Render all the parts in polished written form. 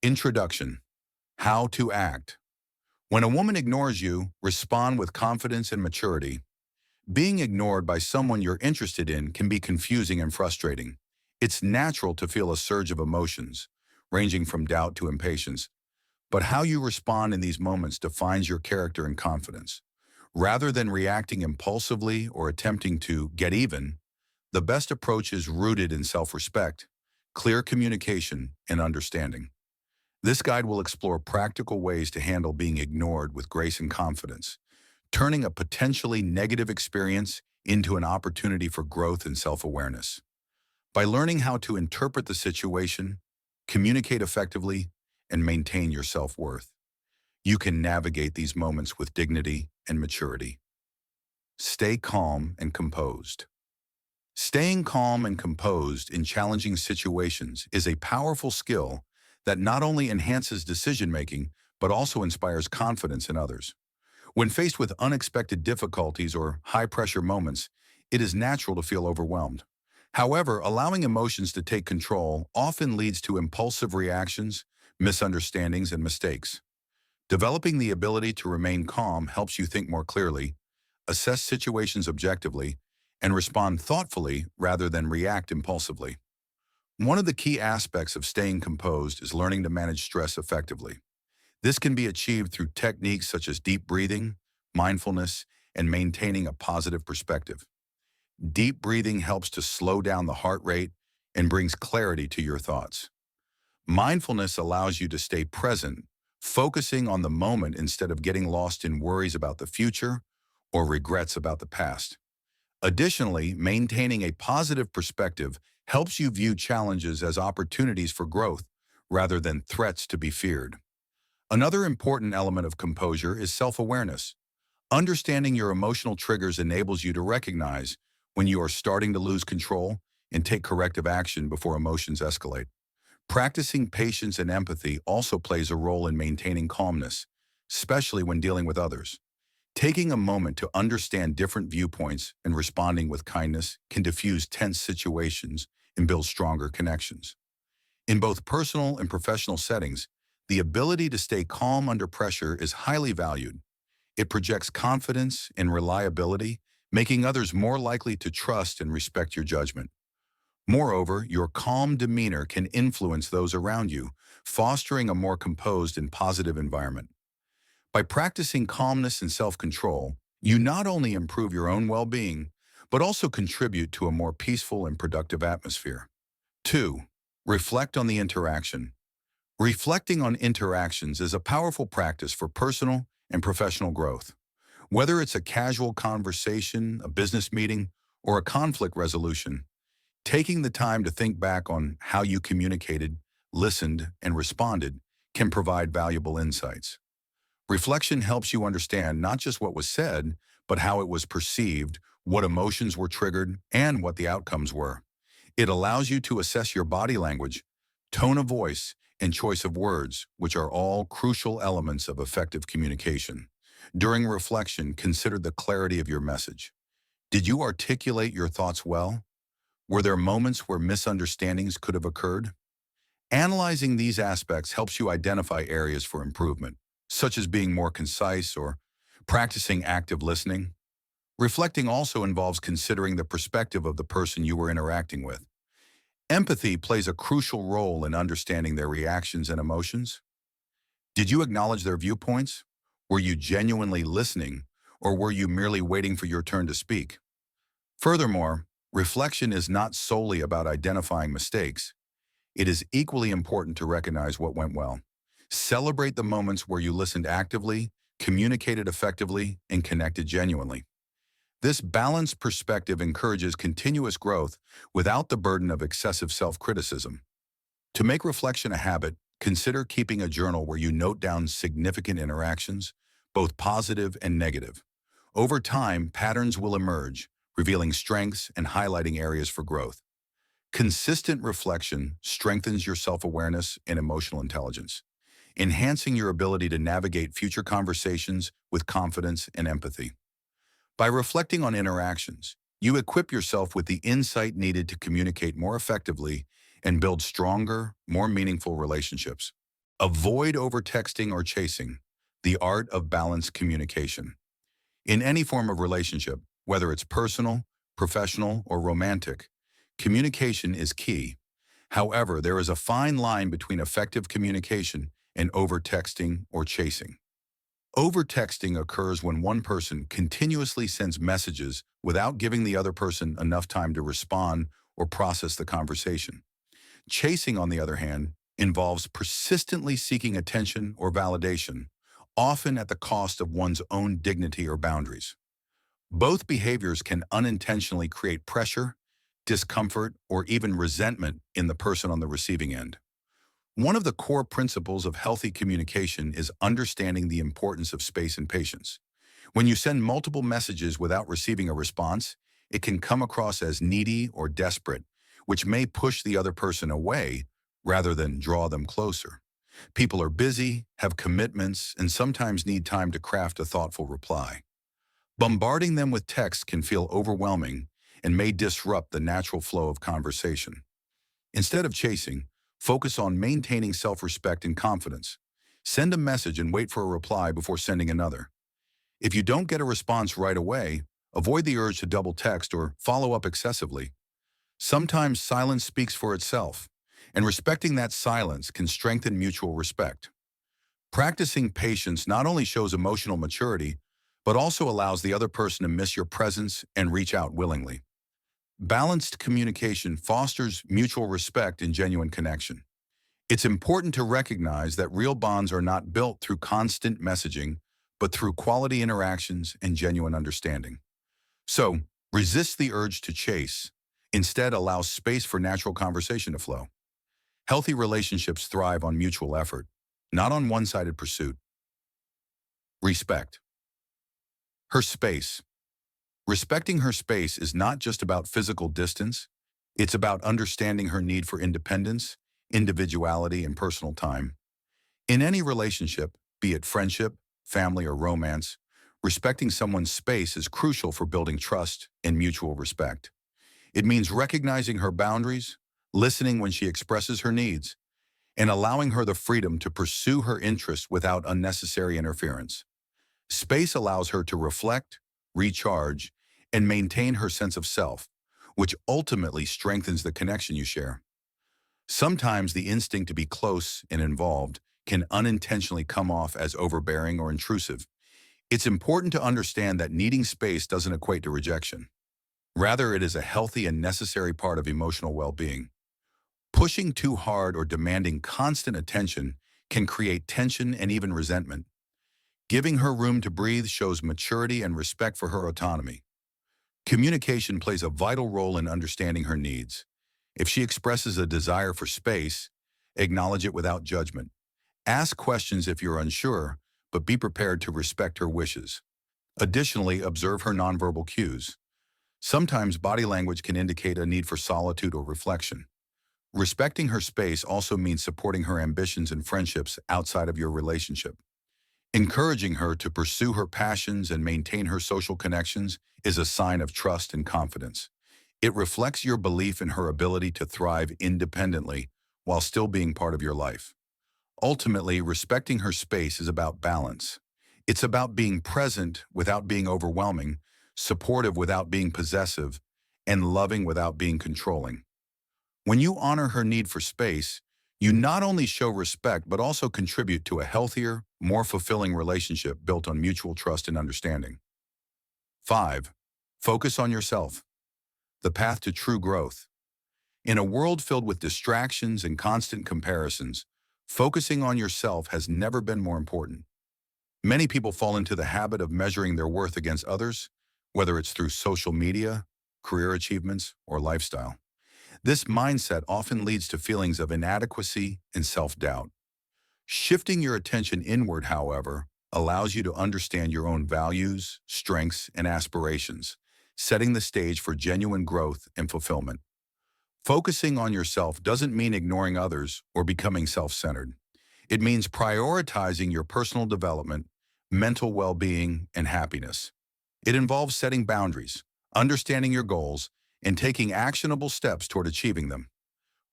Introduction. How to act. When a woman ignores you, respond with confidence and maturity. Being ignored by someone you're interested in can be confusing and frustrating. It's natural to feel a surge of emotions, ranging from doubt to impatience. But how you respond in these moments defines your character and confidence. Rather than reacting impulsively or attempting to get even, the best approach is rooted in self-respect, clear communication, and understanding. This guide will explore practical ways to handle being ignored with grace and confidence, turning a potentially negative experience into an opportunity for growth and self-awareness. By learning how to interpret the situation, communicate effectively, and maintain your self-worth, you can navigate these moments with dignity and maturity. Stay calm and composed. Staying calm and composed in challenging situations is a powerful skill that not only enhances decision-making, but also inspires confidence in others. When faced with unexpected difficulties or high-pressure moments, it is natural to feel overwhelmed. However, allowing emotions to take control often leads to impulsive reactions, misunderstandings, and mistakes. Developing the ability to remain calm helps you think more clearly, assess situations objectively, and respond thoughtfully rather than react impulsively. One of the key aspects of staying composed is learning to manage stress effectively. This can be achieved through techniques such as deep breathing, mindfulness, and maintaining a positive perspective. Deep breathing helps to slow down the heart rate and brings clarity to your thoughts. Mindfulness allows you to stay present, focusing on the moment instead of getting lost in worries about the future or regrets about the past. Additionally, maintaining a positive perspective helps you view challenges as opportunities for growth rather than threats to be feared. Another important element of composure is self-awareness. Understanding your emotional triggers enables you to recognize when you are starting to lose control and take corrective action before emotions escalate. Practicing patience and empathy also plays a role in maintaining calmness, especially when dealing with others. Taking a moment to understand different viewpoints and responding with kindness can diffuse tense situations and build stronger connections. In both personal and professional settings, the ability to stay calm under pressure is highly valued. It projects confidence and reliability, making others more likely to trust and respect your judgment. Moreover, your calm demeanor can influence those around you, fostering a more composed and positive environment. By practicing calmness and self-control, you not only improve your own well-being, but also contribute to a more peaceful and productive atmosphere. 2. Reflect on the interaction. Reflecting on interactions is a powerful practice for personal and professional growth. Whether it's a casual conversation, a business meeting, or a conflict resolution, taking the time to think back on how you communicated, listened, and responded can provide valuable insights. Reflection helps you understand not just what was said, but how it was perceived, what emotions were triggered, and what the outcomes were. It allows you to assess your body language, tone of voice, and choice of words, which are all crucial elements of effective communication. During reflection, consider the clarity of your message. Did you articulate your thoughts well? Were there moments where misunderstandings could have occurred? Analyzing these aspects helps you identify areas for improvement, such as being more concise or practicing active listening. Reflecting also involves considering the perspective of the person you were interacting with. Empathy plays a crucial role in understanding their reactions and emotions. Did you acknowledge their viewpoints? Were you genuinely listening, or were you merely waiting for your turn to speak? Furthermore, reflection is not solely about identifying mistakes. It is equally important to recognize what went well. Celebrate the moments where you listened actively, communicated effectively, and connected genuinely. This balanced perspective encourages continuous growth without the burden of excessive self-criticism. To make reflection a habit, consider keeping a journal where you note down significant interactions, both positive and negative. Over time, patterns will emerge, revealing strengths and highlighting areas for growth. Consistent reflection strengthens your self-awareness and emotional intelligence, enhancing your ability to navigate future conversations with confidence and empathy. By reflecting on interactions, you equip yourself with the insight needed to communicate more effectively and build stronger, more meaningful relationships. Avoid overtexting or chasing, the art of balanced communication. In any form of relationship, whether it's personal, professional, or romantic, communication is key. However, there is a fine line between effective communication and overtexting or chasing. Overtexting occurs when one person continuously sends messages without giving the other person enough time to respond or process the conversation. Chasing, on the other hand, involves persistently seeking attention or validation, often at the cost of one's own dignity or boundaries. Both behaviors can unintentionally create pressure, discomfort, or even resentment in the person on the receiving end. One of the core principles of healthy communication is understanding the importance of space and patience. When you send multiple messages without receiving a response, it can come across as needy or desperate, which may push the other person away rather than draw them closer. People are busy, have commitments, and sometimes need time to craft a thoughtful reply. Bombarding them with text can feel overwhelming and may disrupt the natural flow of conversation. Instead of chasing, focus on maintaining self-respect and confidence. Send a message and wait for a reply before sending another. If you don't get a response right away, avoid the urge to double text or follow up excessively. Sometimes silence speaks for itself, and respecting that silence can strengthen mutual respect. Practicing patience not only shows emotional maturity, but also allows the other person to miss your presence and reach out willingly. Balanced communication fosters mutual respect and genuine connection. It's important to recognize that real bonds are not built through constant messaging, but through quality interactions and genuine understanding. So, resist the urge to chase. Instead, allow space for natural conversation to flow. Healthy relationships thrive on mutual effort, not on one-sided pursuit. Respect. Her space. Respecting her space is not just about physical distance, it's about understanding her need for independence, individuality, and personal time. In any relationship, be it friendship, family, or romance, respecting someone's space is crucial for building trust and mutual respect. It means recognizing her boundaries, listening when she expresses her needs, and allowing her the freedom to pursue her interests without unnecessary interference. Space allows her to reflect, recharge, and maintain her sense of self, which ultimately strengthens the connection you share. Sometimes the instinct to be close and involved can unintentionally come off as overbearing or intrusive. It's important to understand that needing space doesn't equate to rejection. Rather, it is a healthy and necessary part of emotional well-being. Pushing too hard or demanding constant attention can create tension and even resentment. Giving her room to breathe shows maturity and respect for her autonomy. Communication plays a vital role in understanding her needs. If she expresses a desire for space, acknowledge it without judgment. Ask questions if you're unsure, but be prepared to respect her wishes. Additionally, observe her nonverbal cues. Sometimes body language can indicate a need for solitude or reflection. Respecting her space also means supporting her ambitions and friendships outside of your relationship. Encouraging her to pursue her passions and maintain her social connections is a sign of trust and confidence. It reflects your belief in her ability to thrive independently while still being part of your life. Ultimately, respecting her space is about balance. It's about being present without being overwhelming, supportive without being possessive, and loving without being controlling. When you honor her need for space, you not only show respect but also contribute to a healthier, more fulfilling relationship built on mutual trust and understanding. 5. Focus on yourself. The path to true growth. In a world filled with distractions and constant comparisons, focusing on yourself has never been more important. Many people fall into the habit of measuring their worth against others, whether it's through social media, career achievements, or lifestyle. This mindset often leads to feelings of inadequacy and self-doubt. Shifting your attention inward, however, allows you to understand your own values, strengths, and aspirations, setting the stage for genuine growth and fulfillment. Focusing on yourself doesn't mean ignoring others or becoming self-centered. It means prioritizing your personal development, mental well-being, and happiness. It involves setting boundaries, understanding your goals, and taking actionable steps toward achieving them.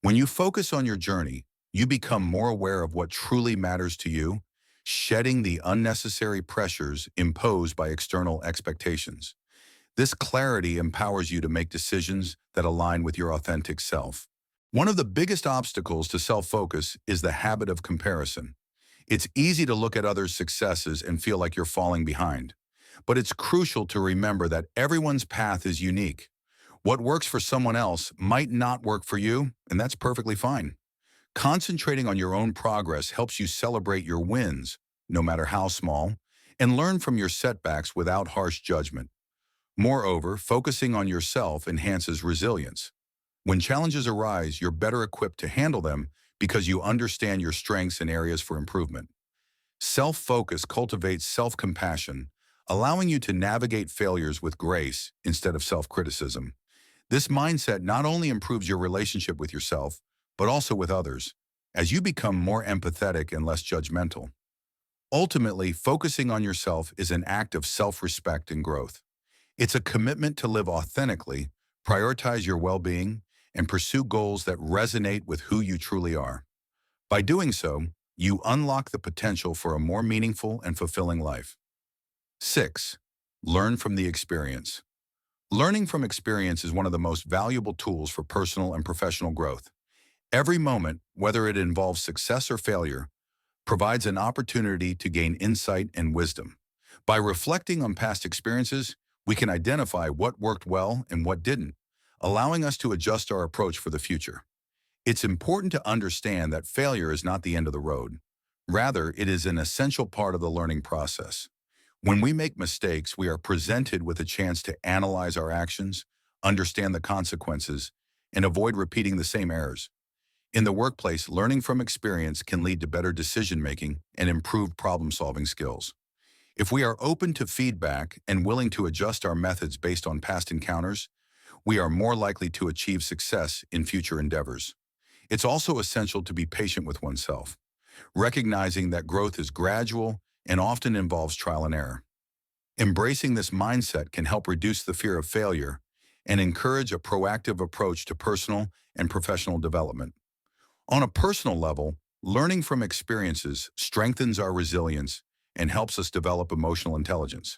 When you focus on your journey, You become more aware of what truly matters to you, shedding the unnecessary pressures imposed by external expectations. This clarity empowers you to make decisions that align with your authentic self. One of the biggest obstacles to self-focus is the habit of comparison. It's easy to look at others' successes and feel like you're falling behind. But it's crucial to remember that everyone's path is unique. What works for someone else might not work for you, and that's perfectly fine. Concentrating on your own progress helps you celebrate your wins, no matter how small, and learn from your setbacks without harsh judgment. Moreover, focusing on yourself enhances resilience. When challenges arise, you're better equipped to handle them because you understand your strengths and areas for improvement. Self-focus cultivates self-compassion, allowing you to navigate failures with grace instead of self-criticism. This mindset not only improves your relationship with yourself, but also with others, as you become more empathetic and less judgmental. Ultimately, focusing on yourself is an act of self-respect and growth. It's a commitment to live authentically, prioritize your well-being, and pursue goals that resonate with who you truly are. By doing so, you unlock the potential for a more meaningful and fulfilling life. 6. Learn from the experience. Learning from experience is one of the most valuable tools for personal and professional growth. Every moment, whether it involves success or failure, provides an opportunity to gain insight and wisdom. By reflecting on past experiences, we can identify what worked well and what didn't, allowing us to adjust our approach for the future. It's important to understand that failure is not the end of the road. Rather, it is an essential part of the learning process. When we make mistakes, we are presented with a chance to analyze our actions, understand the consequences, and avoid repeating the same errors. In the workplace, learning from experience can lead to better decision-making and improved problem-solving skills. If we are open to feedback and willing to adjust our methods based on past encounters, we are more likely to achieve success in future endeavors. It's also essential to be patient with oneself, recognizing that growth is gradual and often involves trial and error. Embracing this mindset can help reduce the fear of failure and encourage a proactive approach to personal and professional development. On a personal level, learning from experiences strengthens our resilience and helps us develop emotional intelligence.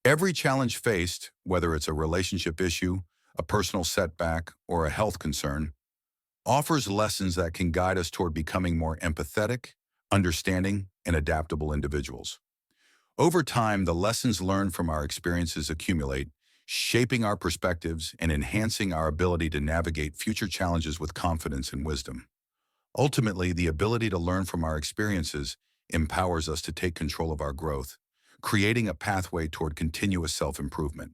Every challenge faced, whether it's a relationship issue, a personal setback, or a health concern, offers lessons that can guide us toward becoming more empathetic, understanding, and adaptable individuals. Over time, the lessons learned from our experiences accumulate, shaping our perspectives and enhancing our ability to navigate future challenges with confidence and wisdom. Ultimately, the ability to learn from our experiences empowers us to take control of our growth, creating a pathway toward continuous self-improvement.